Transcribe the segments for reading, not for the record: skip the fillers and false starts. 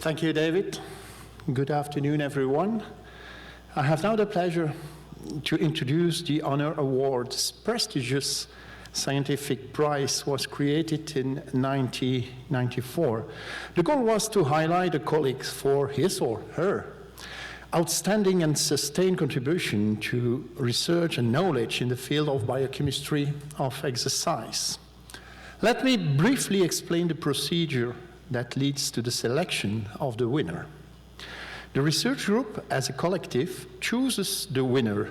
Thank you, David. Good afternoon, everyone. I have now the pleasure to introduce the Honor Award. This prestigious scientific prize was created in 1994. The goal was to highlight a colleague for his or her outstanding and sustained contribution to research and knowledge in the field of biochemistry of exercise. Let me briefly explain the procedure that leads to the selection of the winner. The research group, as a collective, chooses the winner.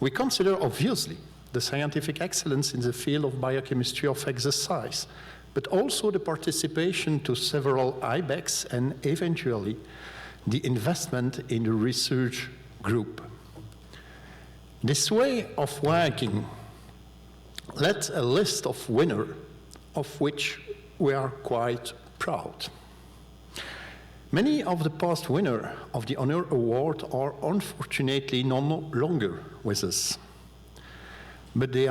We consider, obviously, the scientific excellence in the field of biochemistry of exercise, but also the participation to several IBECs and eventually the investment in the research group. This way of working led a list of winners, of which we are quite proud. Many of the past winners of the Honor Award are unfortunately no longer with us, but they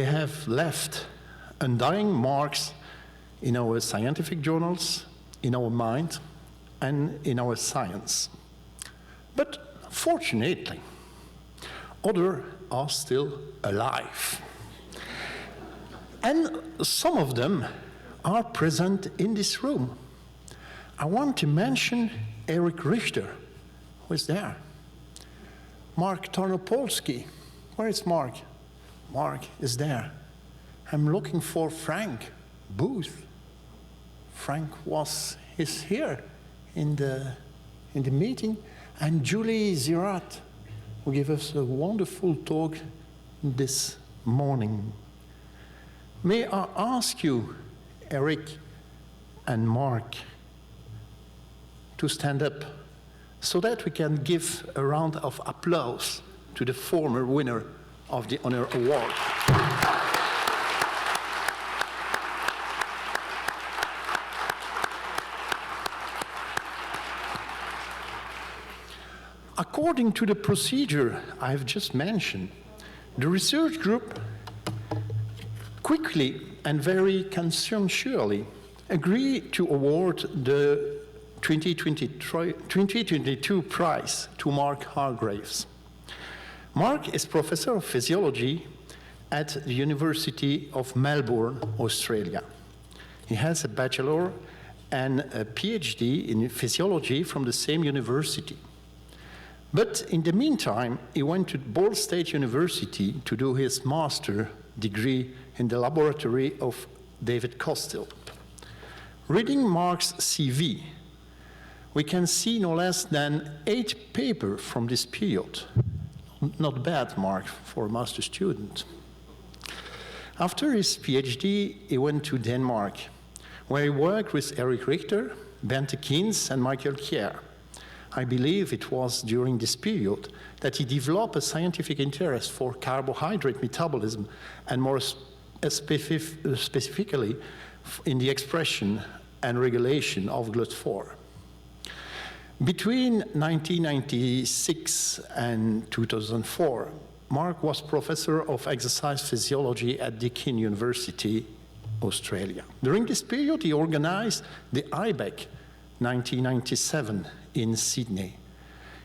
have left undying marks in our scientific journals, in our mind, and in our science. But fortunately, others are still alive. And some of them are present in this room. I want to mention Eric Richter, who is there. Mark Tarnopolsky. Where is Mark? Mark is there. I'm looking for Frank Booth. Frank is here in the meeting. And Julie Zirat, who gave us a wonderful talk this morning. May I ask you, Eric and Mark, to stand up so that we can give a round of applause to the former winner of the Honor Award. According to the procedure I have just mentioned, the research group quickly and very conscientiously agreed to award the 2022 prize to Mark Hargreaves. Mark is professor of physiology at the University of Melbourne, Australia. He has a bachelor and a PhD in physiology from the same university. But in the meantime, he went to Ball State University to do his master's degree in the laboratory of David Costill. Reading Mark's CV, we can see no less than 8 papers from this period. Not bad, Mark, for a master student. After his PhD, he went to Denmark, where he worked with Eric Richter, Bente Kins, and Michael Kjær. I believe it was during this period that he developed a scientific interest for carbohydrate metabolism and more specifically in the expression and regulation of GLUT4. Between 1996 and 2004, Mark was professor of exercise physiology at Deakin University, Australia. During this period, he organized the IBEC 1997 in Sydney.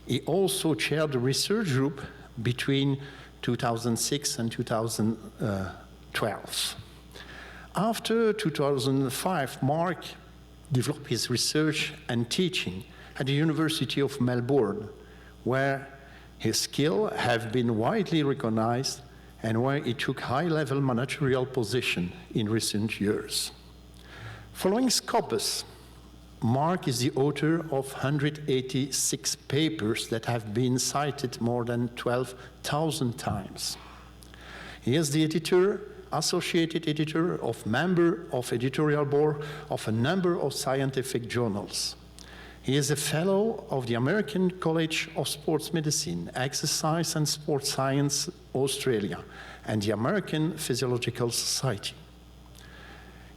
He also chaired the research group between 2006 and 2012. After 2005, Mark developed his research and teaching at the University of Melbourne, where his skills have been widely recognized and where he took high-level managerial position in recent years. Following Scopus, Mark is the author of 186 papers that have been cited more than 12,000 times. He is the associated editor, member of editorial board of a number of scientific journals. He is a fellow of the American College of Sports Medicine, Exercise and Sports Science, Australia, and the American Physiological Society.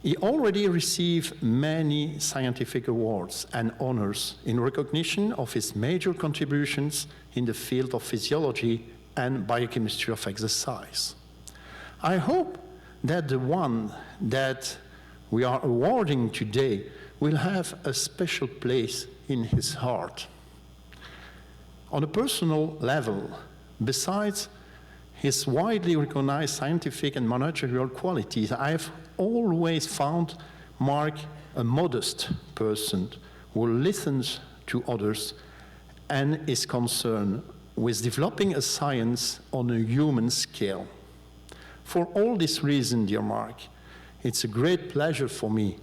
He already received many scientific awards and honors in recognition of his major contributions in the field of physiology and biochemistry of exercise. I hope that the one that we are awarding today will have a special place in his heart. On a personal level, besides his widely recognized scientific and managerial qualities, I have always found Mark a modest person who listens to others and is concerned with developing a science on a human scale. For all this reason, dear Mark, it's a great pleasure for me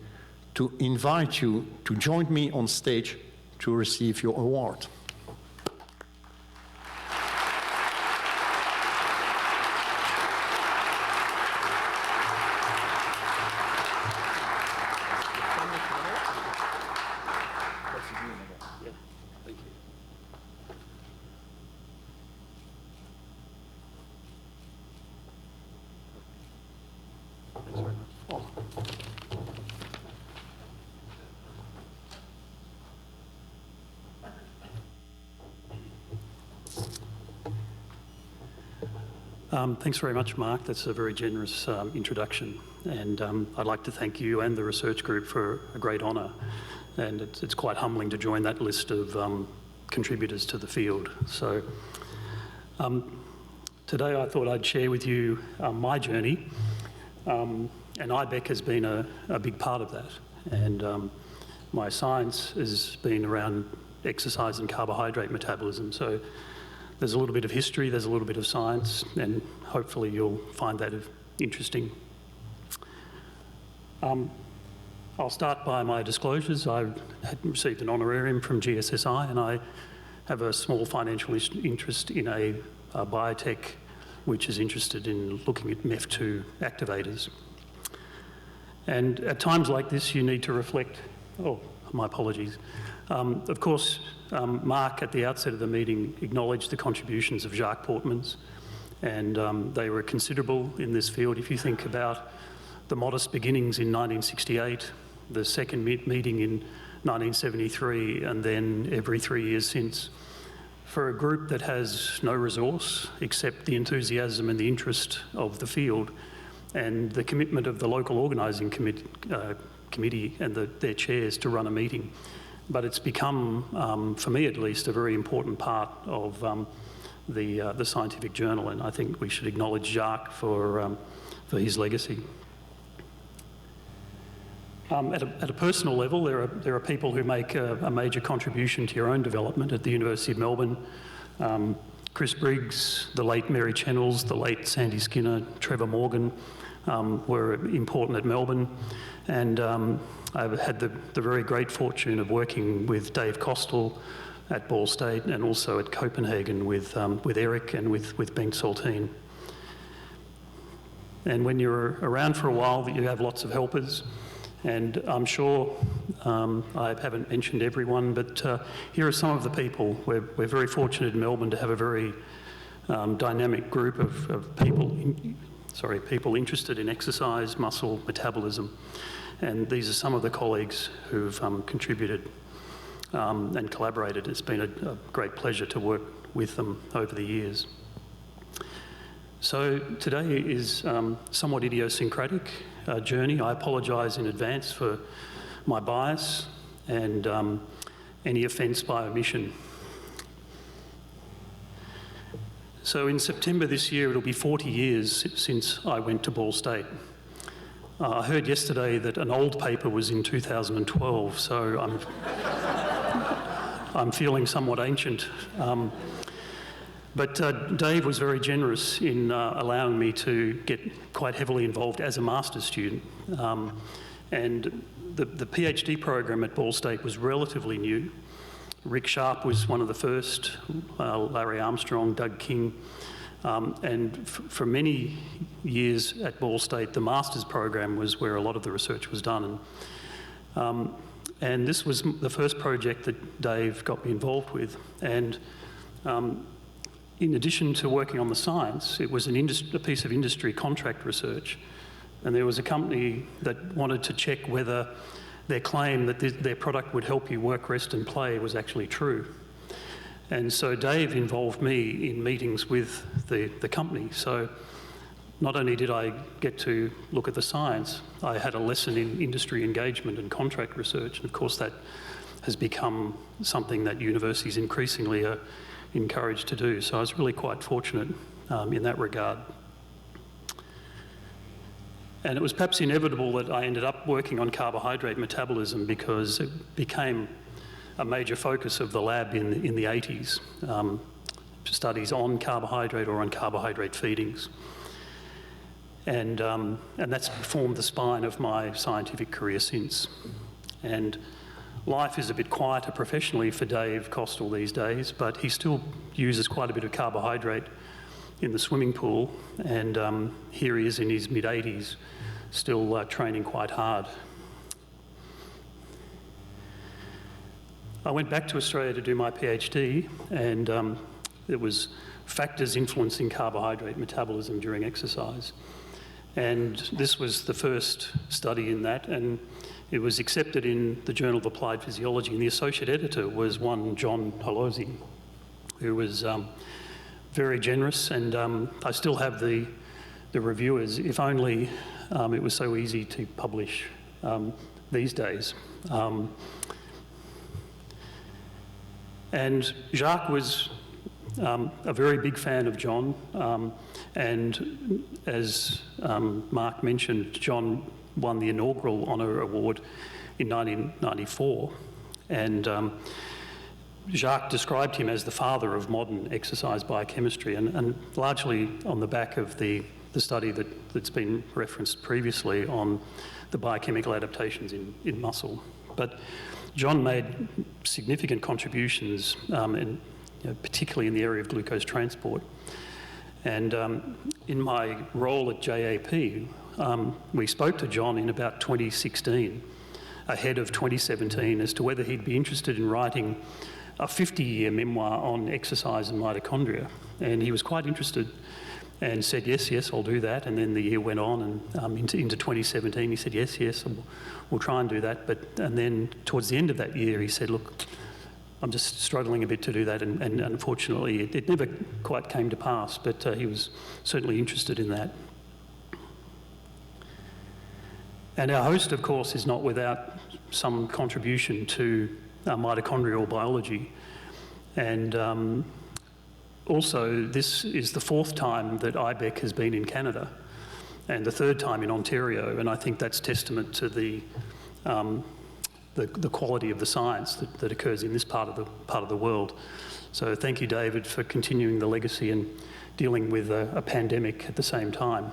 to invite you to join me on stage to receive your award. Thanks very much, Mark. That's a very generous introduction. And I'd like to thank you and the research group for a great honour. And it's quite humbling to join that list of contributors to the field. So today I thought I'd share with you my journey. And IBEC has been a big part of that. And my science has been around exercise and carbohydrate metabolism. So there's a little bit of history, there's a little bit of science, and hopefully you'll find that interesting. I'll start by my disclosures. I had received an honorarium from GSSI, and I have a small financial interest in a biotech which is interested in looking at MEF2 activators. And at times like this, you need to reflect. Oh, my apologies. Of course, Mark, at the outset of the meeting, acknowledged the contributions of Jacques Poortmans, and they were considerable in this field. If you think about the modest beginnings in 1968, the second meeting in 1973, and then every 3 years since, for a group that has no resource except the enthusiasm and the interest of the field and the commitment of the local organising committee and their chairs to run a meeting. But it's become, for me at least, a very important part of the scientific journal, and I think we should acknowledge Jacques for his legacy. At a personal level, there are people who make a major contribution to your own development at the University of Melbourne. Chris Briggs, the late Mary Chennells, the late Sandy Skinner, Trevor Morgan were important at Melbourne, and I've had the very great fortune of working with Dave Costel at Ball State and also at Copenhagen with Eric and with Bengt Saltine. And when you're around for a while, you have lots of helpers. And I'm sure I haven't mentioned everyone, but here are some of the people. We're very fortunate in Melbourne to have a very dynamic group of people interested in exercise, muscle, metabolism. And these are some of the colleagues who've contributed and collaborated. It's been a great pleasure to work with them over the years. So today is somewhat idiosyncratic journey. I apologise in advance for my bias and any offence by omission. So in September this year, it'll be 40 years since I went to Ball State. I heard yesterday that an old paper was in 2012, so I'm feeling somewhat ancient. But Dave was very generous in allowing me to get quite heavily involved as a master's student. And the PhD program at Ball State was relatively new. Rick Sharp was one of the first, Larry Armstrong, Doug King. And for many years at Ball State, the master's program was where a lot of the research was done. And this was the first project that Dave got me involved with. And in addition to working on the science, it was a piece of industry contract research. And there was a company that wanted to check whether their claim that their product would help you work, rest and play was actually true. And so Dave involved me in meetings with the company. So not only did I get to look at the science, I had a lesson in industry engagement and contract research, and of course that has become something that universities increasingly are encouraged to do. So I was really quite fortunate in that regard. And it was perhaps inevitable that I ended up working on carbohydrate metabolism because it became a major focus of the lab in the 80s, studies on carbohydrate or on carbohydrate feedings. And that's formed the spine of my scientific career since. And life is a bit quieter professionally for Dave Costal these days, but he still uses quite a bit of carbohydrate in the swimming pool, and here he is in his mid-80s, still training quite hard. I went back to Australia to do my PhD, and it was factors influencing carbohydrate metabolism during exercise. And this was the first study in that, and it was accepted in the Journal of Applied Physiology, and the associate editor was one John Holozzi, who was very generous, and I still have the reviewers. If only it was so easy to publish these days. And Jacques was a very big fan of John, and as Mark mentioned, John won the inaugural honour award in 1994, and Jacques described him as the father of modern exercise biochemistry, and largely on the back of the study that's been referenced previously on the biochemical adaptations in muscle. But John made significant contributions, particularly in the area of glucose transport. And in my role at JAP, we spoke to John in about 2016, ahead of 2017, as to whether he'd be interested in writing a 50-year memoir on exercise and mitochondria. And he was quite interested and said, yes, I'll do that. And then the year went on, and into 2017, he said, yes, we'll try and do that. And then towards the end of that year, he said, look, I'm just struggling a bit to do that. And unfortunately, it never quite came to pass, but he was certainly interested in that. And our host, of course, is not without some contribution to mitochondrial biology. And also, this is the fourth time that IBEC has been in Canada and the third time in Ontario, and I think that's testament to the quality of the science that occurs in this part of the world. So thank you, David, for continuing the legacy and dealing with a pandemic at the same time.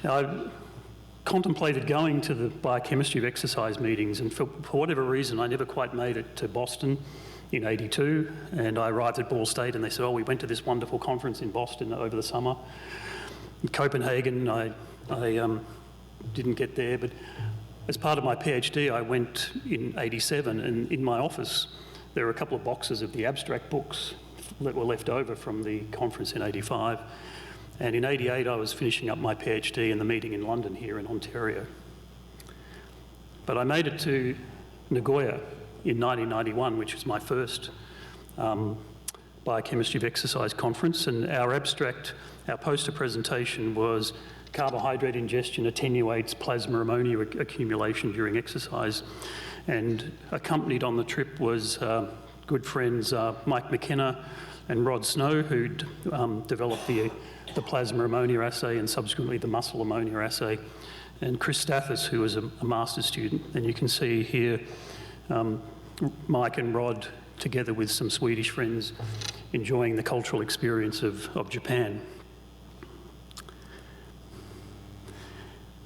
Now, I contemplated going to the biochemistry of exercise meetings, and for whatever reason, I never quite made it to Boston in '82, and I arrived at Ball State, and they said, oh, we went to this wonderful conference in Boston over the summer. In Copenhagen, I didn't get there, but as part of my PhD, I went in '87, and in my office, there were a couple of boxes of the abstract books that were left over from the conference in '85. And in '88, I was finishing up my PhD in the meeting in London here in Ontario. But I made it to Nagoya in 1991, which was my first biochemistry of exercise conference, and our poster presentation was carbohydrate ingestion attenuates plasma ammonia accumulation during exercise. And accompanied on the trip was good friends Mike McKenna and Rod Snow, who'd developed the plasma ammonia assay and subsequently the muscle ammonia assay, and Chris Stathis, who was a master's student. And you can see here Mike and Rod, together with some Swedish friends, enjoying the cultural experience of Japan.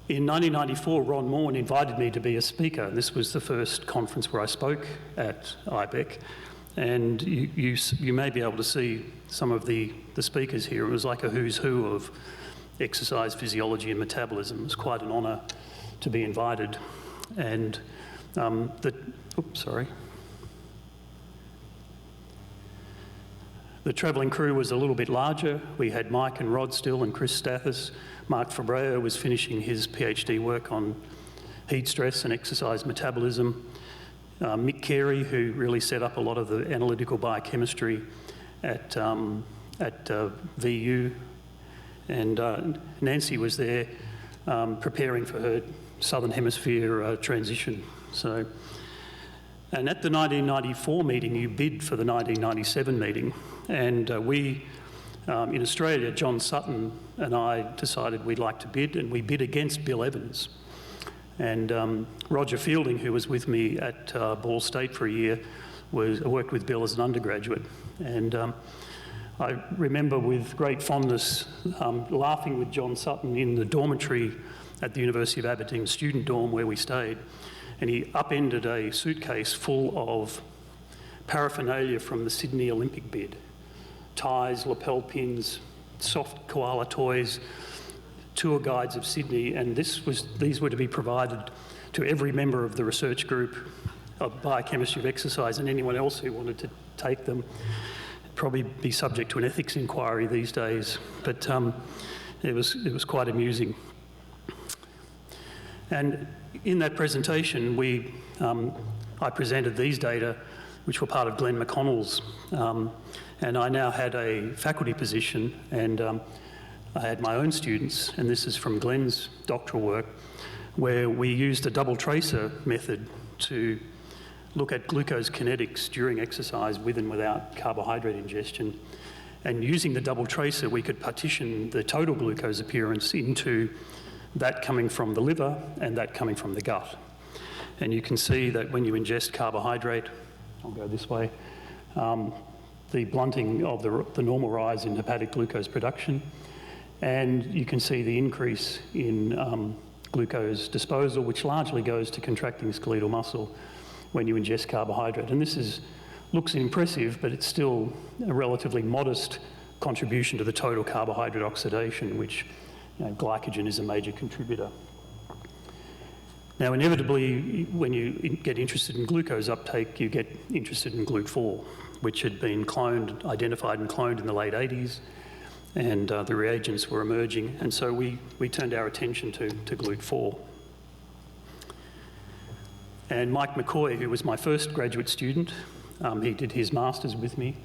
In 1994, Ron Morn invited me to be a speaker. This was the first conference where I spoke at IBEC. And you may be able to see some of the speakers here. It was like a who's who of exercise physiology and metabolism. It was quite an honour to be invited. And the travelling crew was a little bit larger. We had Mike and Rod still and Chris Stathis. Mark Fabreo was finishing his PhD work on heat stress and exercise metabolism. Mick Carey, who really set up a lot of the analytical biochemistry at at VU, and Nancy was there preparing for her Southern Hemisphere transition. So, and at the 1994 meeting, you bid for the 1997 meeting, and we, in Australia, John Sutton and I decided we'd like to bid, and we bid against Bill Evans. And Roger Fielding, who was with me at Ball State for a year, worked with Bill as an undergraduate. And I remember with great fondness laughing with John Sutton in the dormitory at the University of Aberdeen student dorm where we stayed. And he upended a suitcase full of paraphernalia from the Sydney Olympic bid. Ties, lapel pins, soft koala toys, tour guides of Sydney, and these were to be provided to every member of the research group of biochemistry of exercise and anyone else who wanted to take them. Probably be subject to an ethics inquiry these days, but it was quite amusing. And in that presentation, I presented these data, which were part of Glenn McConnell's, and I now had a faculty position, and I had my own students, and this is from Glenn's doctoral work, where we used a double tracer method to look at glucose kinetics during exercise with and without carbohydrate ingestion. And using the double tracer, we could partition the total glucose appearance into that coming from the liver and that coming from the gut. And you can see that when you ingest carbohydrate, I'll go this way, the blunting of the normal rise in hepatic glucose production, and you can see the increase in glucose disposal, which largely goes to contracting skeletal muscle when you ingest carbohydrate. And this looks impressive, but it's still a relatively modest contribution to the total carbohydrate oxidation, which glycogen is a major contributor. Now, inevitably, when you get interested in glucose uptake, you get interested in GLUT4, which had been identified and cloned in the late 80s, and the reagents were emerging, and so we turned our attention to GLUT4. And Mike McCoy, who was my first graduate student, he did his master's with me,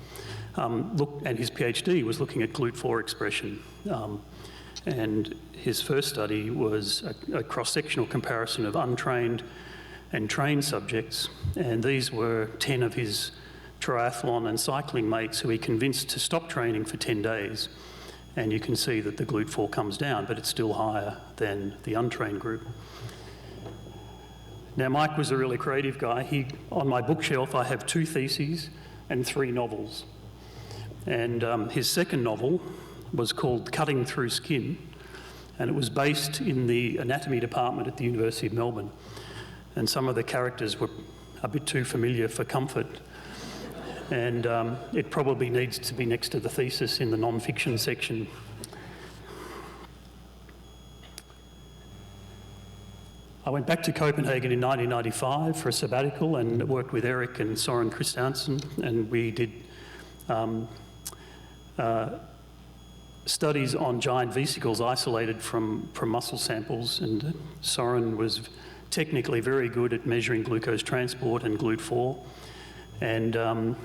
and his PhD was looking at GLUT4 expression. And his first study was a cross-sectional comparison of untrained and trained subjects, and these were 10 of his triathlon and cycling mates who he convinced to stop training for 10 days. And you can see that the GLUT4 comes down, but it's still higher than the untrained group. Now, Mike was a really creative guy. On my bookshelf, I have 2 theses and 3 novels. And his second novel was called Cutting Through Skin, and it was based in the anatomy department at the University of Melbourne. And some of the characters were a bit too familiar for comfort, and it probably needs to be next to the thesis in the non-fiction section. I went back to Copenhagen in 1995 for a sabbatical and worked with Eric and Soren Christiansen, and we did studies on giant vesicles isolated from muscle samples, and Soren was technically very good at measuring glucose transport and GLUT4. And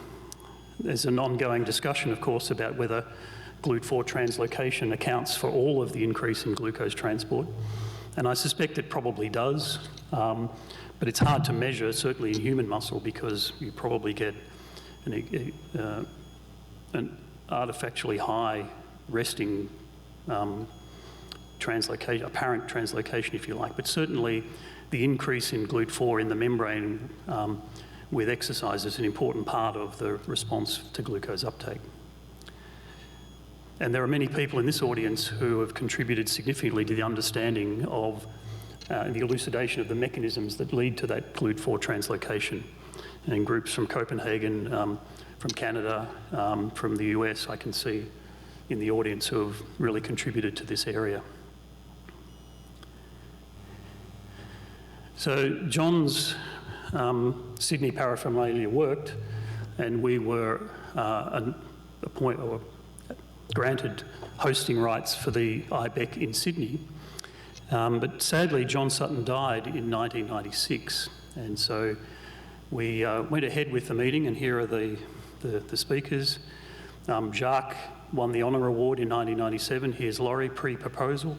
there's an ongoing discussion, of course, about whether GLUT4 translocation accounts for all of the increase in glucose transport. And I suspect it probably does, but it's hard to measure, certainly in human muscle, because you probably get an artifactually high resting translocation, apparent translocation, if you like, but certainly the increase in GLUT4 in the membrane with exercise is an important part of the response to glucose uptake. And there are many people in this audience who have contributed significantly to the understanding of the elucidation of the mechanisms that lead to that GLUT4 translocation. And groups from Copenhagen, from Canada, from the US, I can see in the audience who have really contributed to this area. So John's Sydney paraphernalia worked, and we were granted hosting rights for the IBEC in Sydney. But sadly, John Sutton died in 1996, and so we went ahead with the meeting, and here are the speakers. Jacques won the Honour Award in 1997. Here's Laurie, pre-proposal.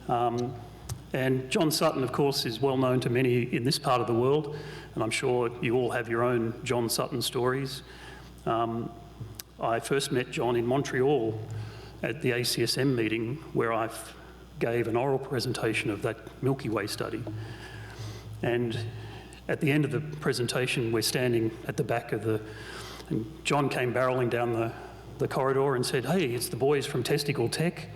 And John Sutton, of course, is well known to many in this part of the world, and I'm sure you all have your own John Sutton stories. I first met John in Montreal at the ACSM meeting, where I gave an oral presentation of that Milky Way study. And at the end of the presentation, we're standing at the back of and John came barrelling down the corridor and said, "Hey, it's the boys from Testicle Tech.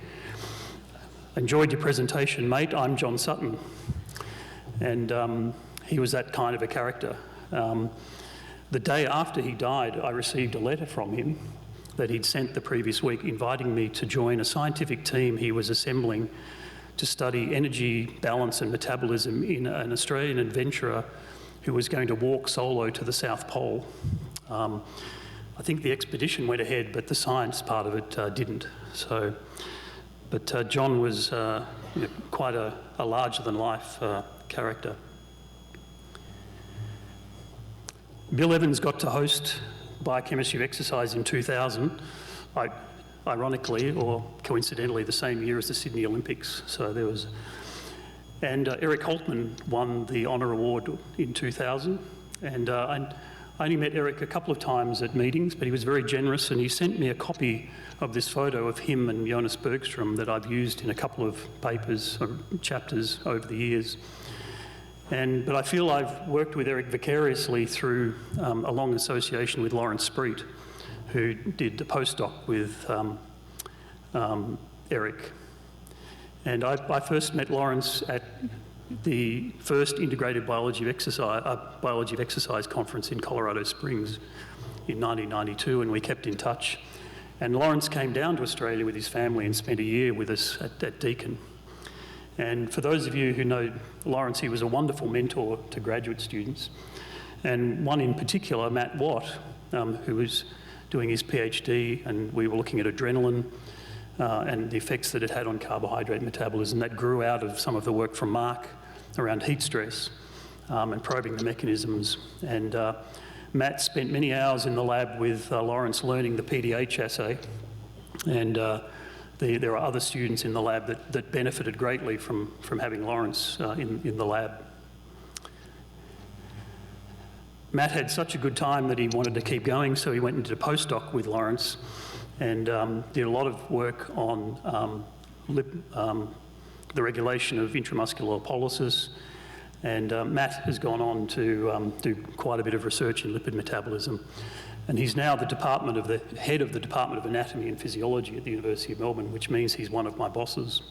Enjoyed your presentation, mate. I'm John Sutton." And he was that kind of a character. The day after he died, I received a letter from him that he'd sent the previous week inviting me to join a scientific team he was assembling to study energy balance and metabolism in an Australian adventurer who was going to walk solo to the South Pole. I think the expedition went ahead, but the science part of it didn't. But John was quite a larger-than-life character. Bill Evans got to host Biochemistry of Exercise in 2000, ironically or coincidentally the same year as the Sydney Olympics. So there was, and Eric Holtman won the Honour Award in 2000. And I only met Eric a couple of times at meetings, but he was very generous, and he sent me a copy of this photo of him and Jonas Bergstrom that I've used in a couple of papers or chapters over the years. But I feel I've worked with Eric vicariously through a long association with Lawrence Spreet, who did the postdoc with Eric. And I first met Lawrence at the first Integrated Biology of Exercise conference in Colorado Springs in 1992, and we kept in touch. And Lawrence came down to Australia with his family and spent a year with us at Deakin. And for those of you who know Lawrence, he was a wonderful mentor to graduate students. And one in particular, Matt Watt, who was doing his PhD, and we were looking at adrenaline and the effects that it had on carbohydrate metabolism. That grew out of some of the work from Mark around heat stress and probing the mechanisms. And Matt spent many hours in the lab with Lawrence learning the PDH assay. And there are other students in the lab that benefited greatly from having Lawrence in the lab. Matt had such a good time that he wanted to keep going, so he went and did a postdoc with Lawrence and did a lot of work on the regulation of intramuscular lipolysis. And Matt has gone on to do quite a bit of research in lipid metabolism. And he's now the head of the Department of Anatomy and Physiology at the University of Melbourne, which means he's one of my bosses.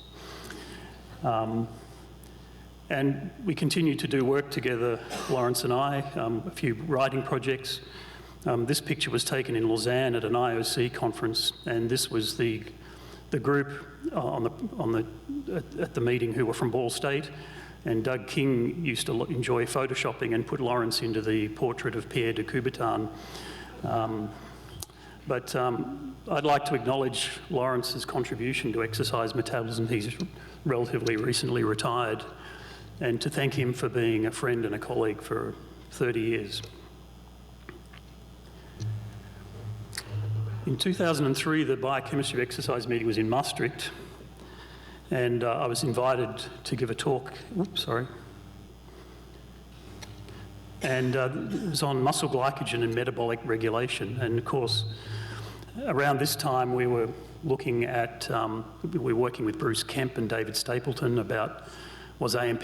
And we continue to do work together, Lawrence and I, a few writing projects. This picture was taken in Lausanne at an IOC conference, and this was the group at the meeting who were from Ball State. And Doug King used to enjoy photoshopping and put Lawrence into the portrait of Pierre de Coubertin. But I'd like to acknowledge Lawrence's contribution to exercise metabolism. He's relatively recently retired, and to thank him for being a friend and a colleague for 30 years. In 2003, the Biochemistry of Exercise meeting was in Maastricht, and I was invited to give a talk. And it was on muscle glycogen and metabolic regulation. And of course, around this time, we were looking at, we were working with Bruce Kemp and David Stapleton about, was AMP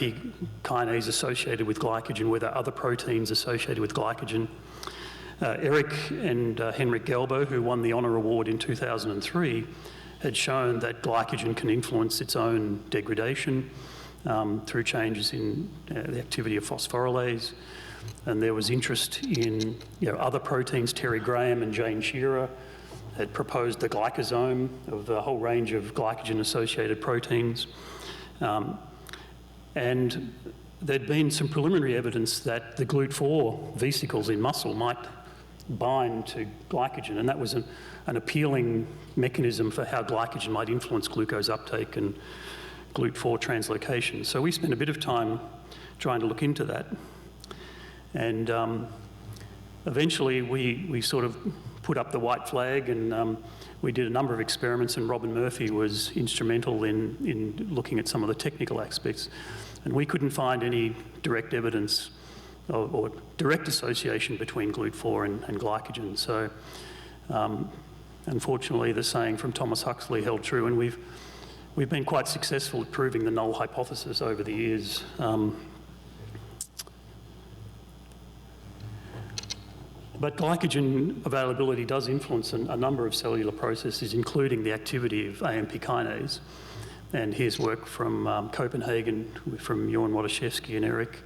kinase associated with glycogen? Were there other proteins associated with glycogen? Eric and Henrik Gelbo, who won the Honour Award in 2003, had shown that glycogen can influence its own degradation through changes in the activity of phosphorylase. And there was interest in other proteins. Terry Graham and Jane Shearer had proposed the glycosome of a whole range of glycogen-associated proteins. And there'd been some preliminary evidence that the GLUT4 vesicles in muscle might bind to glycogen, and that was an appealing mechanism for how glycogen might influence glucose uptake and GLUT4 translocation. So we spent a bit of time trying to look into that. And eventually we sort of put up the white flag, and we did a number of experiments, and Robin Murphy was instrumental in looking at some of the technical aspects. And we couldn't find any direct evidence or direct association between GLUT4 and glycogen. So unfortunately, the saying from Thomas Huxley held true, and we've been quite successful at proving the null hypothesis over the years. But glycogen availability does influence a number of cellular processes, including the activity of AMP kinase. And here's work from Copenhagen from Jorn Wojciechowski and Eric,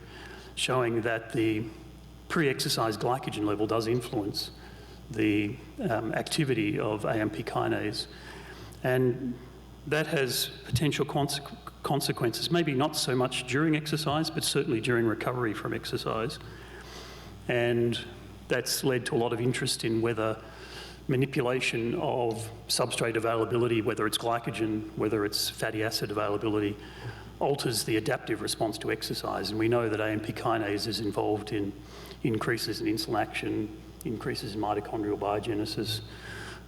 showing that the pre-exercise glycogen level does influence the activity of AMP kinase. And that has potential consequences, maybe not so much during exercise, but certainly during recovery from exercise. And that's led to a lot of interest in whether manipulation of substrate availability, whether it's glycogen, whether it's fatty acid availability, alters the adaptive response to exercise. And we know that AMP kinase is involved in increases in insulin action, increases in mitochondrial biogenesis,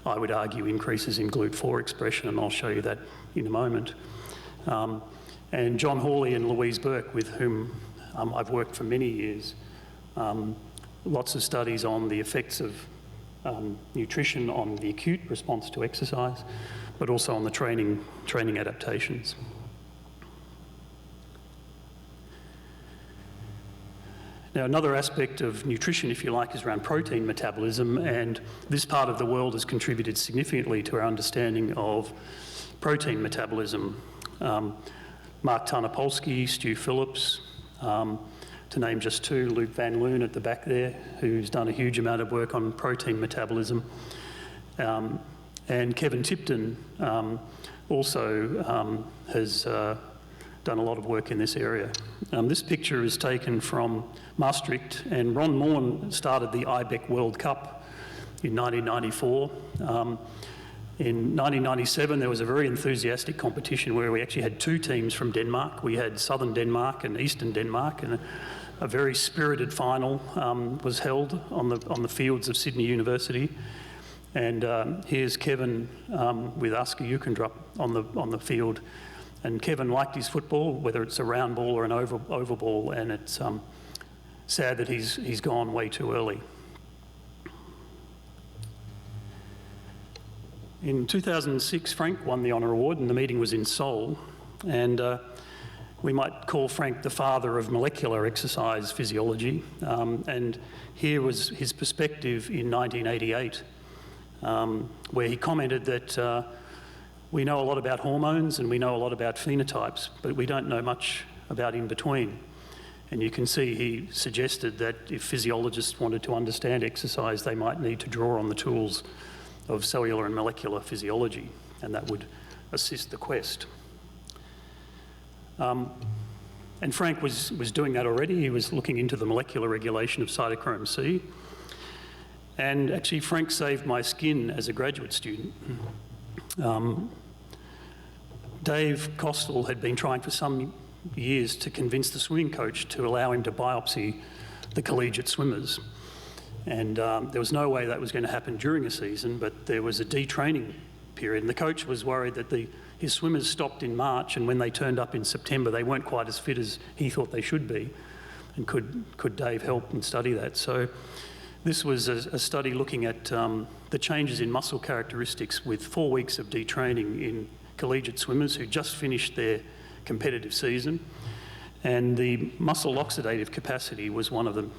I would argue increases in GLUT4 expression, and I'll show you that in a moment. And John Hawley and Louise Burke, with whom I've worked for many years, lots of studies on the effects of nutrition on the acute response to exercise, but also on the training adaptations. Now, another aspect of nutrition, if you like, is around protein metabolism, and this part of the world has contributed significantly to our understanding of protein metabolism. Mark Tarnopolsky, Stu Phillips, to name just two, Luke Van Loon at the back there, who's done a huge amount of work on protein metabolism, and Kevin Tipton also has done a lot of work in this area. This picture is taken from Maastricht, and Ron Morn started the IBEC World Cup in 1994. In 1997, there was a very enthusiastic competition where we actually had two teams from Denmark. We had Southern Denmark and Eastern Denmark, and a very spirited final was held on the fields of Sydney University. And here's Kevin with Asger Jukendrup on the field. And Kevin liked his football, whether it's a round ball or an oval ball, and it's sad that he's gone way too early. In 2006, Frank won the Honour Award, and the meeting was in Seoul. And we might call Frank the father of molecular exercise physiology. And here was his perspective in 1988, where he commented that we know a lot about hormones and we know a lot about phenotypes, but we don't know much about in between. And you can see he suggested that if physiologists wanted to understand exercise, they might need to draw on the tools of cellular and molecular physiology, and that would assist the quest. And Frank was doing that already. He was looking into the molecular regulation of cytochrome C. And actually, Frank saved my skin as a graduate student. Dave Costel had been trying for some years to convince the swimming coach to allow him to biopsy the collegiate swimmers. And there was no way that was going to happen during a season, but there was a detraining period, and the coach was worried that his swimmers stopped in March, and when they turned up in September, they weren't quite as fit as he thought they should be. And could Dave help and study that? So this was a study looking at the changes in muscle characteristics with 4 weeks of detraining in collegiate swimmers who just finished their competitive season. And the muscle oxidative capacity was one of the,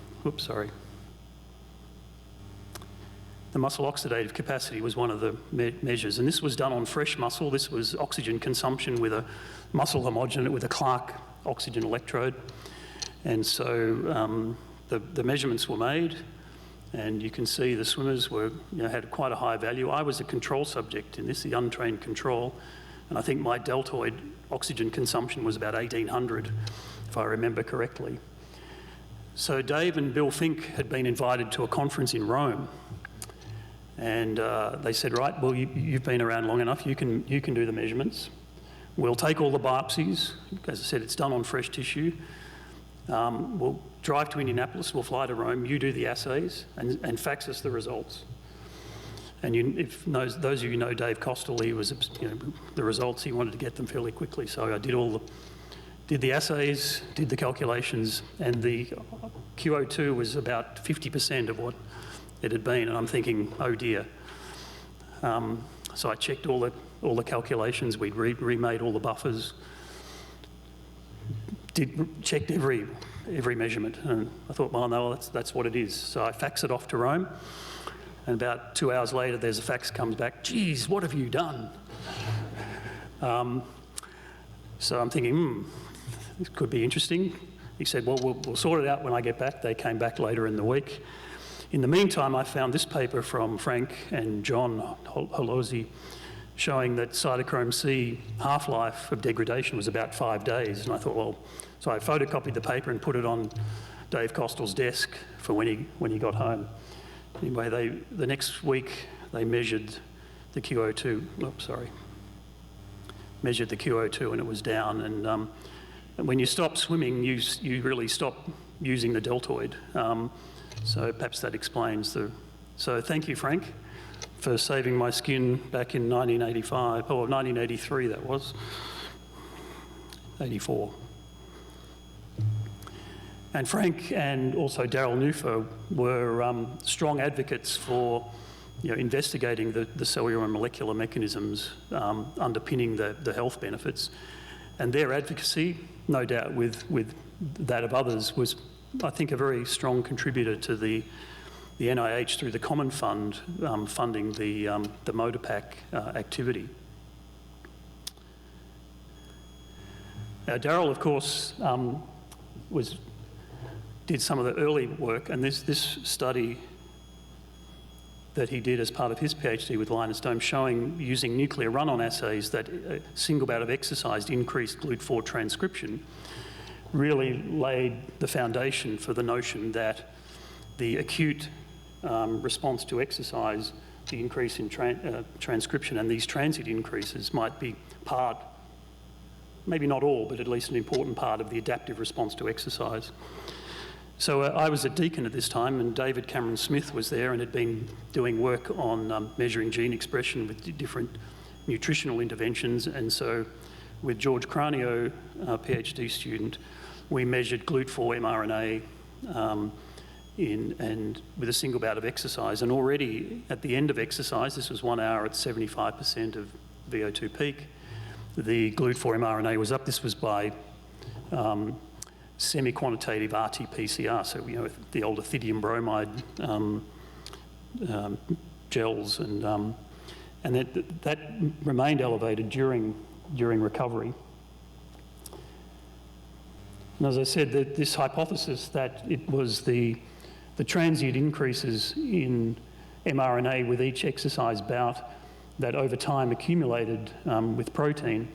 The muscle oxidative capacity was one of the measures, and this was done on fresh muscle. This was oxygen consumption with a muscle homogenate with a Clark oxygen electrode. And so the measurements were made, and you can see the swimmers had quite a high value. I was a control subject in this, the untrained control, and I think my deltoid oxygen consumption was about 1800, if I remember correctly. So Dave and Bill Fink had been invited to a conference in Rome. And they said, right, well, you've been around long enough, you can do the measurements. We'll take all the biopsies. As I said, it's done on fresh tissue. We'll drive to Indianapolis, we'll fly to Rome, you do the assays and fax us the results. And if those of you who know Dave Costel, he was, the results, he wanted to get them fairly quickly. So I did the assays, did the calculations, and the QO2 was about 50% of what it had been. And I'm thinking, oh dear. So I checked all the calculations. We'd remade all the buffers, checked every measurement, and I thought, well, no, that's what it is. So I faxed it off to Rome. And about 2 hours later, there's a fax comes back, geez, what have you done? So I'm thinking, this could be interesting. He said, well, we'll sort it out when I get back. They came back later in the week. In the meantime, I found this paper from Frank and John Holozzi showing that cytochrome C half-life of degradation was about 5 days. And I thought, well, so I photocopied the paper and put it on Dave Costel's desk for when he got home. Anyway, the next week they measured the QO2. Measured the QO2 and it was down. And when you stop swimming, you really stop using the deltoid. So perhaps that explains So thank you, Frank, for saving my skin back in 1985, or 1983 that was, 84. And Frank and also Daryl Newfer were strong advocates for investigating the cellular and molecular mechanisms underpinning the health benefits. And their advocacy, no doubt with that of others, was, I think, a very strong contributor to the NIH through the Common Fund funding the MotorPack activity. Now, Daryl, of course, did some of the early work, and this study that he did as part of his PhD with Linus Dome showing using nuclear run-on assays that a single bout of exercise increased GLUT4 transcription really laid the foundation for the notion that the acute response to exercise, the increase in transcription and these transient increases might be part, maybe not all, but at least an important part of the adaptive response to exercise. So I was at Deakin at this time, and David Cameron Smith was there and had been doing work on measuring gene expression with different nutritional interventions. And so with George Cranio, a PhD student, we measured GLUT4 mRNA and with a single bout of exercise. And already at the end of exercise, this was 1 hour at 75% of VO2 peak, the GLUT4 mRNA was up. This was by semi-quantitative RT-PCR, so the old ethidium bromide gels, and that remained elevated during recovery. And as I said, this hypothesis that it was the transient increases in mRNA with each exercise bout that over time accumulated with protein,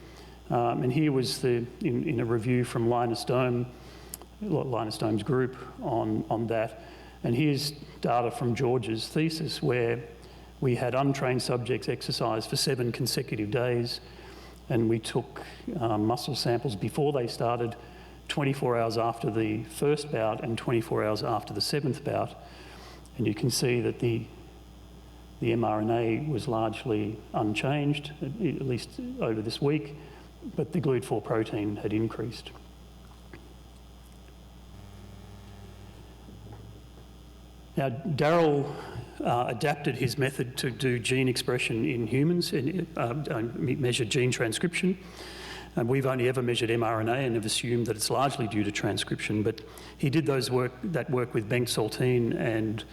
and here was in a review from Linus Dome's group on that. And here's data from George's thesis where we had untrained subjects exercise for 7 consecutive days, and we took muscle samples before they started, 24 hours after the first bout and 24 hours after the 7th bout. And you can see that the mRNA was largely unchanged, at least over this week, but the GLUT4 protein had increased. Now, Daryl adapted his method to do gene expression in humans and measure gene transcription. And we've only ever measured mRNA and have assumed that it's largely due to transcription. But he did that work with Bengt Saltine and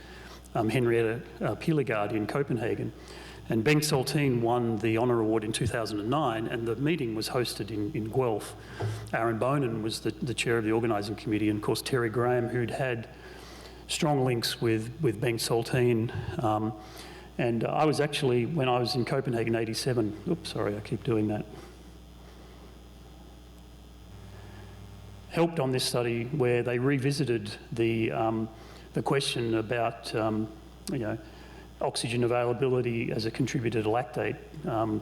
Henrietta Pilegard in Copenhagen. And Bengt Saltine won the Honour Award in 2009, and the meeting was hosted in Guelph. Aaron Bonin was the chair of the organising committee, and of course Terry Graham, who'd had strong links with Bengt Saltine. And I was actually, when I was in Copenhagen in '87, oops, sorry, I keep doing that, helped on this study where they revisited the question about oxygen availability as a contributor to lactate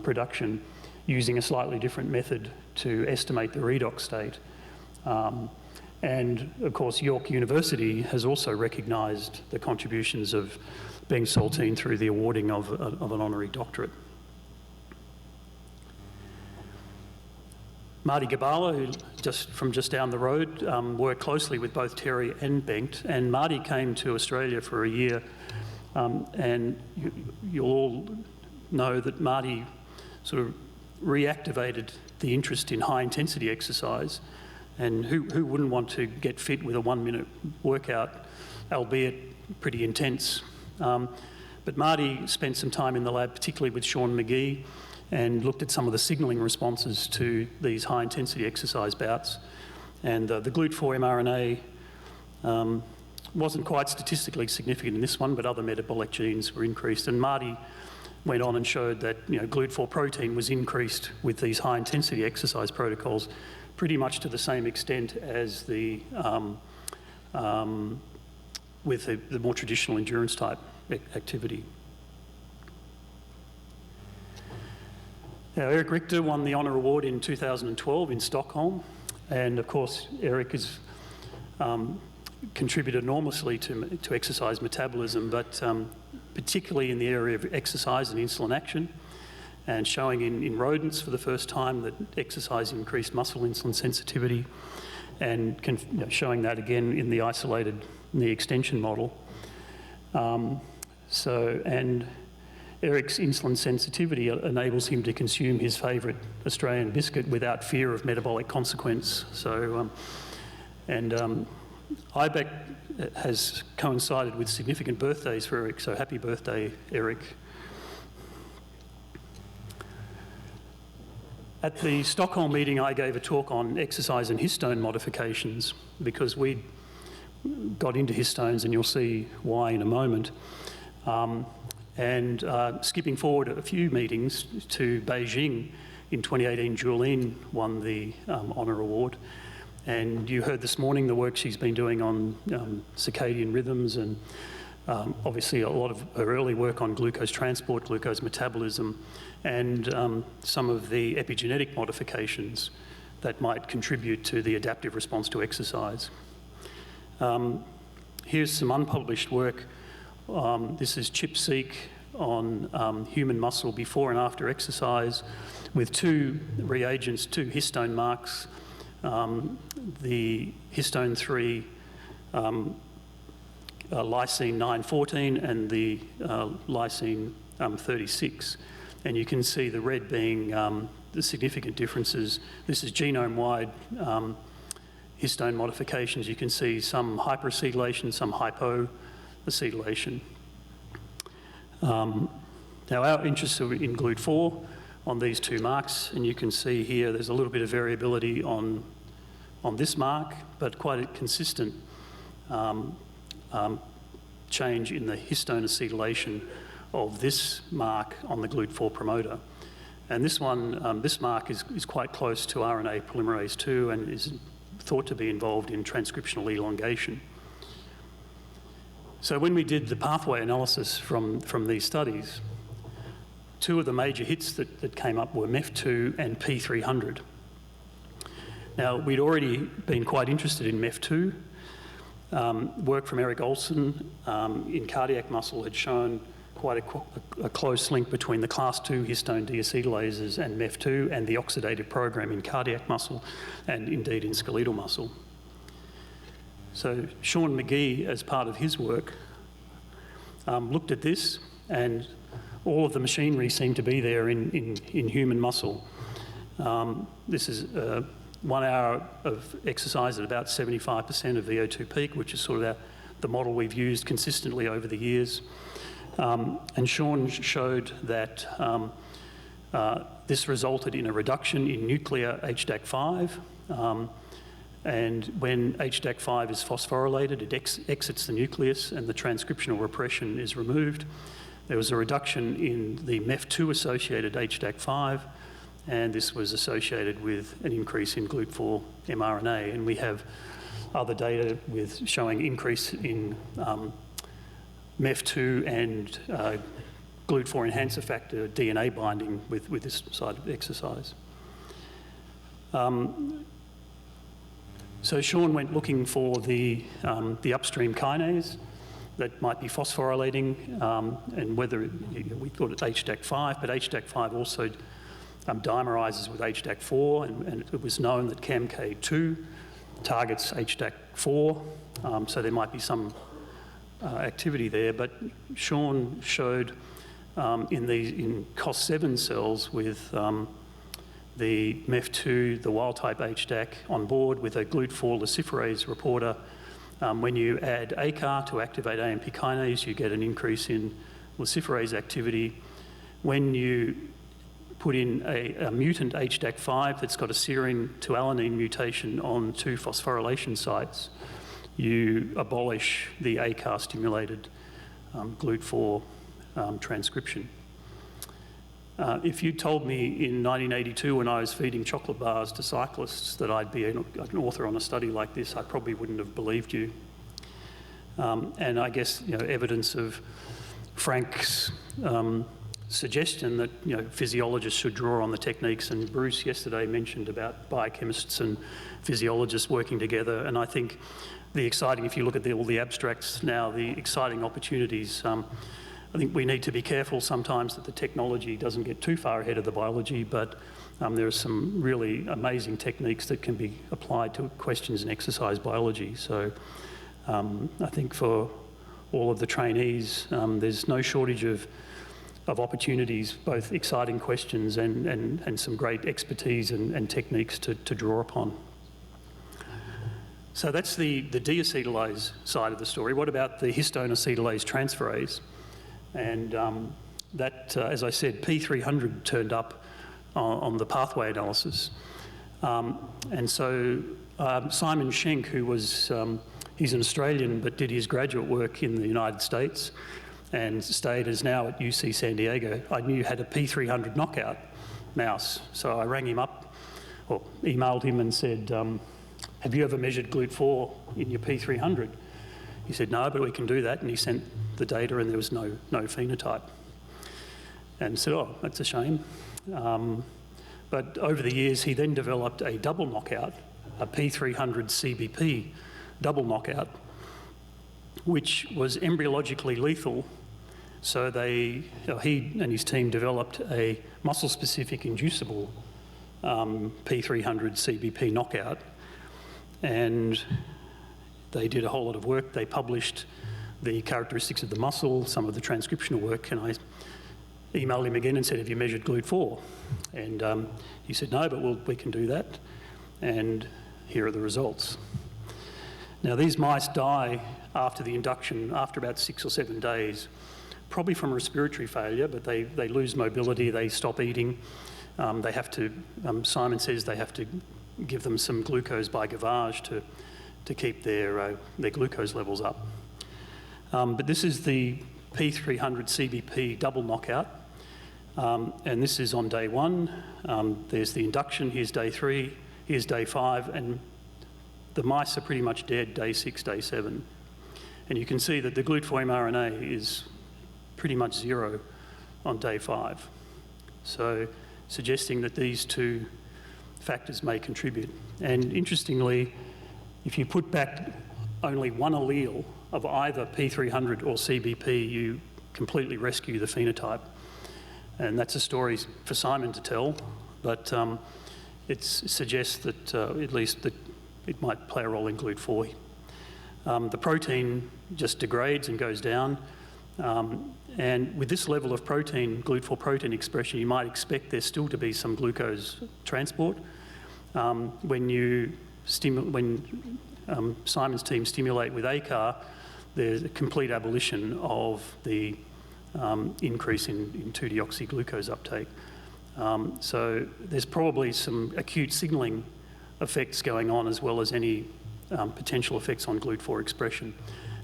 production using a slightly different method to estimate the redox state. And of course, York University has also recognised the contributions of Beng Saltine through the awarding of an honorary doctorate. Marty Gabala, who from just down the road, worked closely with both Terry and Bengt, and Marty came to Australia for a year, and you'll all know that Marty sort of reactivated the interest in high-intensity exercise, and who wouldn't want to get fit with a 1-minute workout, albeit pretty intense. But Marty spent some time in the lab, particularly with Sean McGee, and looked at some of the signalling responses to these high-intensity exercise bouts. And the GLUT4 mRNA wasn't quite statistically significant in this one, but other metabolic genes were increased. And Marty went on and showed that GLUT4 protein was increased with these high-intensity exercise protocols pretty much to the same extent as with the more traditional endurance-type activity. Now, Eric Richter won the Honour Award in 2012 in Stockholm, and of course Eric has contributed enormously to exercise metabolism, but particularly in the area of exercise and insulin action, and showing in rodents for the first time that exercise increased muscle insulin sensitivity, and showing that again in the isolated knee extension model. And Eric's insulin sensitivity enables him to consume his favourite Australian biscuit without fear of metabolic consequence. So, IBEC has coincided with significant birthdays for Eric, so happy birthday, Eric. At the Stockholm meeting, I gave a talk on exercise and histone modifications because we got into histones, and you'll see why in a moment. Skipping forward a few meetings to Beijing in 2018, Julene won the Honour Award. And you heard this morning the work she's been doing on circadian rhythms, and obviously a lot of her early work on glucose transport, glucose metabolism, and some of the epigenetic modifications that might contribute to the adaptive response to exercise. Here's some unpublished work. This is ChIP-seq on human muscle before and after exercise with two reagents, two histone marks, the histone 3 lysine 914 and the lysine 36. And you can see the red being the significant differences. This is genome-wide histone modifications. You can see some hyperacetylation, some hypoacetylation. Now, our interests are in GLUT4 on these two marks, and you can see here there's a little bit of variability on this mark, but quite a consistent change in the histone acetylation of this mark on the GLUT4 promoter. And this one, this mark is quite close to RNA polymerase 2 and is thought to be involved in transcriptional elongation. So when we did the pathway analysis from these studies, two of the major hits that came up were MEF2 and P300. Now, we'd already been quite interested in MEF2. Work from Eric Olson in cardiac muscle had shown quite a close link between the class 2 histone deacetylases and MEF2 and the oxidative program in cardiac muscle and indeed in skeletal muscle. So Sean McGee, as part of his work, looked at this, and all of the machinery seemed to be there in human muscle. This is 1 hour of exercise at about 75% of VO2 peak, which is sort of the model we've used consistently over the years. And Sean showed that this resulted in a reduction in nuclear HDAC5. And when HDAC5 is phosphorylated, it exits the nucleus and the transcriptional repression is removed. There was a reduction in the MEF2-associated HDAC5, and this was associated with an increase in GLUT4 mRNA. And we have other data with showing increase in MEF2 and GLUT4 enhancer factor DNA binding with this side of exercise. So Sean went looking for the upstream kinase that might be phosphorylating, and whether we thought it's HDAC5, but HDAC5 also dimerizes with HDAC4, and it was known that CAMK2 targets HDAC4, so there might be some activity there. But Sean showed in COS7 cells with the MEF2, the wild-type HDAC on board with a GLUT4 luciferase reporter. When you add ACAR to activate AMP kinase, you get an increase in luciferase activity. When you put in a mutant HDAC5 that's got a serine to alanine mutation on 2 phosphorylation sites, you abolish the ACAR-stimulated GLUT4 transcription. If you told me in 1982 when I was feeding chocolate bars to cyclists that I'd be an author on a study like this, I probably wouldn't have believed you. And I guess evidence of Frank's suggestion that physiologists should draw on the techniques, and Bruce yesterday mentioned about biochemists and physiologists working together, and I think if you look at all the abstracts now, the exciting opportunities, I think we need to be careful sometimes that the technology doesn't get too far ahead of the biology, but there are some really amazing techniques that can be applied to questions in exercise biology. So I think for all of the trainees, there's no shortage of opportunities, both exciting questions and some great expertise and techniques to draw upon. So that's the deacetylase side of the story. What about the histone acetylase transferase? And that, as I said, P300 turned up on the pathway analysis. And so Simon Schenk, who was, he's an Australian, but did his graduate work in the United States and is now at UC San Diego, I knew had a P300 knockout mouse. So I rang him up, or emailed him and said, have you ever measured GLUT4 in your P300? He said, no, but we can do that. And he sent the data and there was no phenotype. And said, oh, that's a shame. But over the years, he then developed a double knockout, a P300 CBP double knockout, which was embryologically lethal. So he and his team developed a muscle-specific inducible P300 CBP knockout. And they did a whole lot of work. They published the characteristics of the muscle, some of the transcriptional work, and I emailed him again and said, have you measured GLUT4? And he said, no, but we can do that. And here are the results. Now, these mice die after the induction, after about 6 or 7 days, probably from respiratory failure, but they lose mobility, they stop eating. They have to, Simon says they have to give them some glucose by gavage to keep their glucose levels up. But this is the P300 CBP double knockout, and this is on day 1. There's the induction, here's day 3, here's day 5, and the mice are pretty much dead day 6, day 7. And you can see that the GLUT4 mRNA is pretty much 0 on day 5. So suggesting that these 2 factors may contribute. And interestingly, if you put back only one allele of either P300 or CBP, you completely rescue the phenotype. And that's a story for Simon to tell, but it suggests that at least that it might play a role in GLUT4. The protein just degrades and goes down. And with this level of protein, GLUT4 protein expression, you might expect there still to be some glucose transport. When Simon's team stimulate with ACAR, there's a complete abolition of the increase in 2-deoxyglucose uptake. So there's probably some acute signalling effects going on as well as any potential effects on GLUT4 expression.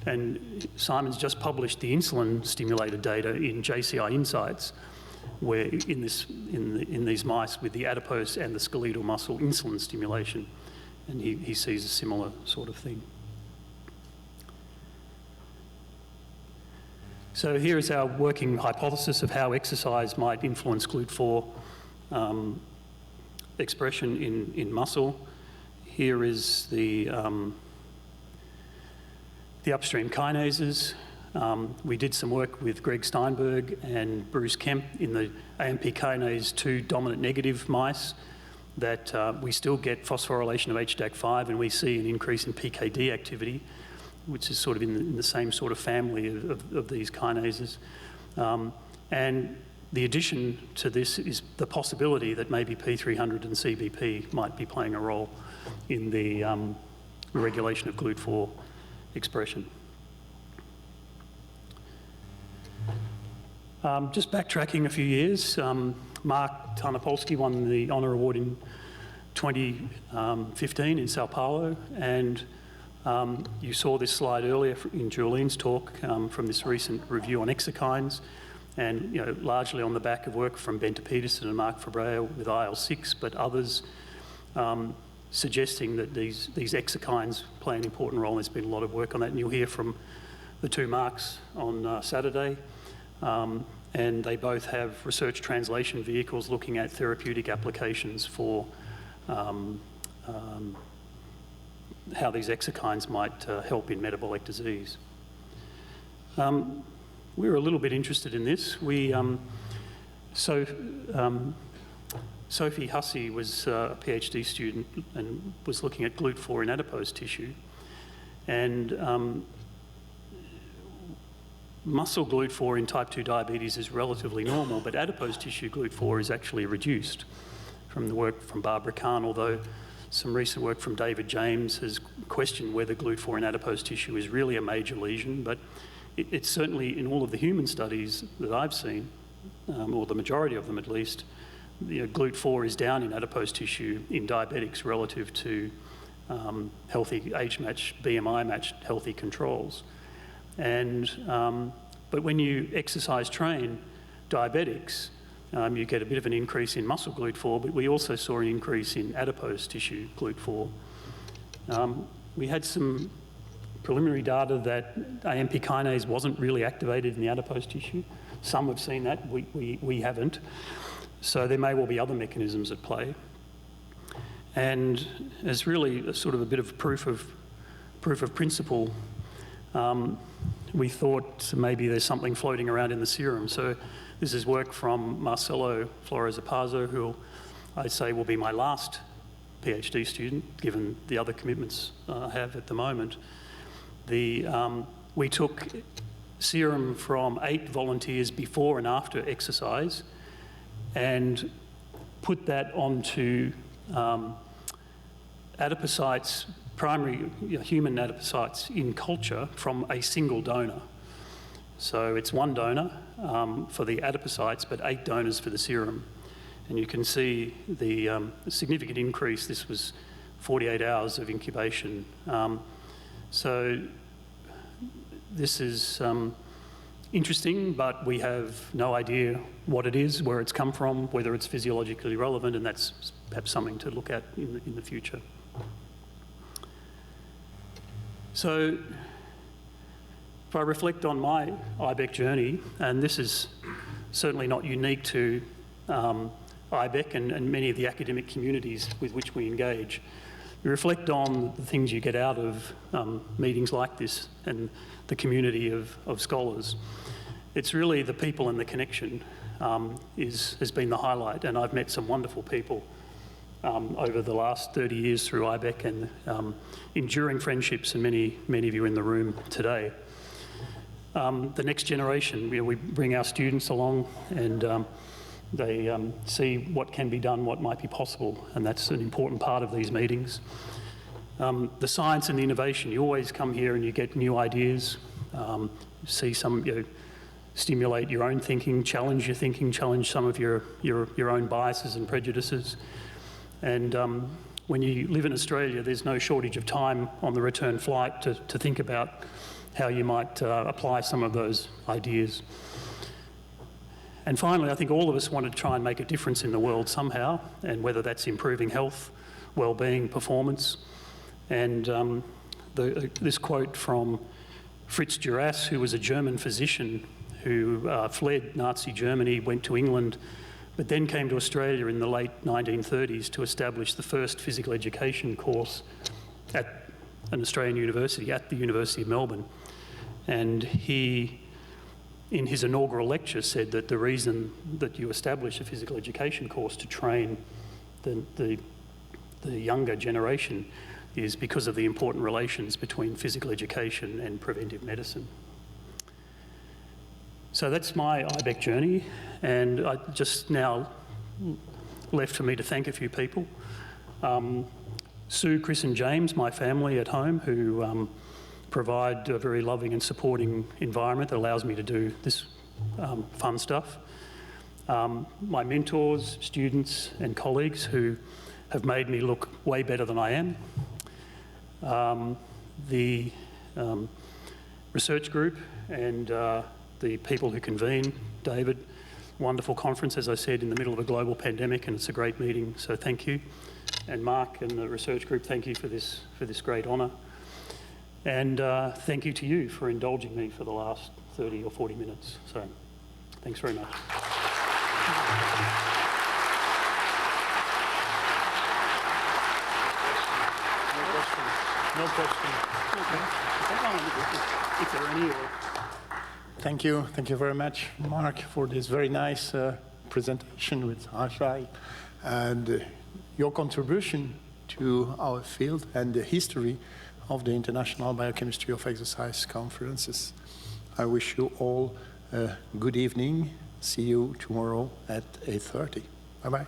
And Simon's just published the insulin-stimulated data in JCI Insights, where in these mice with the adipose and the skeletal muscle insulin stimulation, and he sees a similar sort of thing. So here is our working hypothesis of how exercise might influence GLUT4 expression in muscle. Here is the upstream kinases. We did some work with Greg Steinberg and Bruce Kemp in the AMP kinase 2 dominant negative mice that we still get phosphorylation of HDAC5 and we see an increase in PKD activity, which is sort of in the same sort of family of these kinases. And the addition to this is the possibility that maybe P300 and CBP might be playing a role in the regulation of GLUT4 expression. Just backtracking a few years, Mark Tarnopolsky won the Honour Award in 2015 in Sao Paulo, and you saw this slide earlier in Julien's talk from this recent review on exokines, and largely on the back of work from Bente Petersen and Mark Fabrea with IL-6, but others suggesting that these exokines play an important role. There's been a lot of work on that, and you'll hear from the two Marks on Saturday. And they both have research translation vehicles looking at therapeutic applications for how these exokines might help in metabolic disease. We were a little bit interested in this. Sophie Hussey was a PhD student and was looking at GLUT4 in adipose tissue. And muscle GLUT4 in type 2 diabetes is relatively normal, but adipose tissue GLUT4 is actually reduced from the work from Barbara Kahn, although some recent work from David James has questioned whether GLUT4 in adipose tissue is really a major lesion, but it's certainly in all of the human studies that I've seen, or the majority of them at least, GLUT4 is down in adipose tissue in diabetics relative to healthy age-matched, BMI-matched healthy controls. And, but when you exercise train diabetics, you get a bit of an increase in muscle GLUT4, but we also saw an increase in adipose tissue GLUT4. We had some preliminary data that AMP kinase wasn't really activated in the adipose tissue. Some have seen that, we haven't. So there may well be other mechanisms at play. And as really a sort of a bit of proof of principle, we thought maybe there's something floating around in the serum. So this is work from Marcelo Flores-Apazzo, who I'd say will be my last PhD student, given the other commitments I have at the moment. We took serum from 8 volunteers before and after exercise and put that onto adipocytes, primary human adipocytes in culture from a single donor. So it's one donor for the adipocytes, but 8 donors for the serum. And you can see the significant increase. This was 48 hours of incubation. So this is interesting, but we have no idea what it is, where it's come from, whether it's physiologically relevant, and that's perhaps something to look at in the future. So if I reflect on my IBEC journey, and this is certainly not unique to IBEC and many of the academic communities with which we engage, you reflect on the things you get out of meetings like this and the community of scholars. It's really the people and the connection has been the highlight, and I've met some wonderful people over the last 30 years through IBEC and enduring friendships, and many of you in the room today. The next generation, we bring our students along and they see what can be done, what might be possible, and that's an important part of these meetings. The science and the innovation, you always come here and you get new ideas, see some, stimulate your own thinking, challenge your thinking, challenge some of your own biases and prejudices. And when you live in Australia, there's no shortage of time on the return flight to think about how you might apply some of those ideas. And finally, I think all of us want to try and make a difference in the world somehow, and whether that's improving health, well-being, performance. And this quote from Fritz Gerass, who was a German physician who fled Nazi Germany, went to England, but then came to Australia in the late 1930s to establish the first physical education course at an Australian university, at the University of Melbourne. And he, in his inaugural lecture, said that the reason that you establish a physical education course to train the younger generation is because of the important relations between physical education and preventive medicine. So that's my IBEC journey, and I just now left for me to thank a few people. Sue, Chris and James, my family at home, who provide a very loving and supporting environment that allows me to do this fun stuff. My mentors, students and colleagues who have made me look way better than I am. The research group and the people who convene, David, wonderful conference, as I said, in the middle of a global pandemic, and it's a great meeting, so thank you. And Mark and the research group, thank you for this great honour. And thank you to you for indulging me for the last 30 or 40 minutes. So thanks very much. No questions. Okay. If there are any. Thank you very much, Mark, for this very nice presentation with Hargreaves and your contribution to our field and the history of the International Biochemistry of Exercise conferences. I wish you all a good evening. See you tomorrow at 8:30. Bye-bye.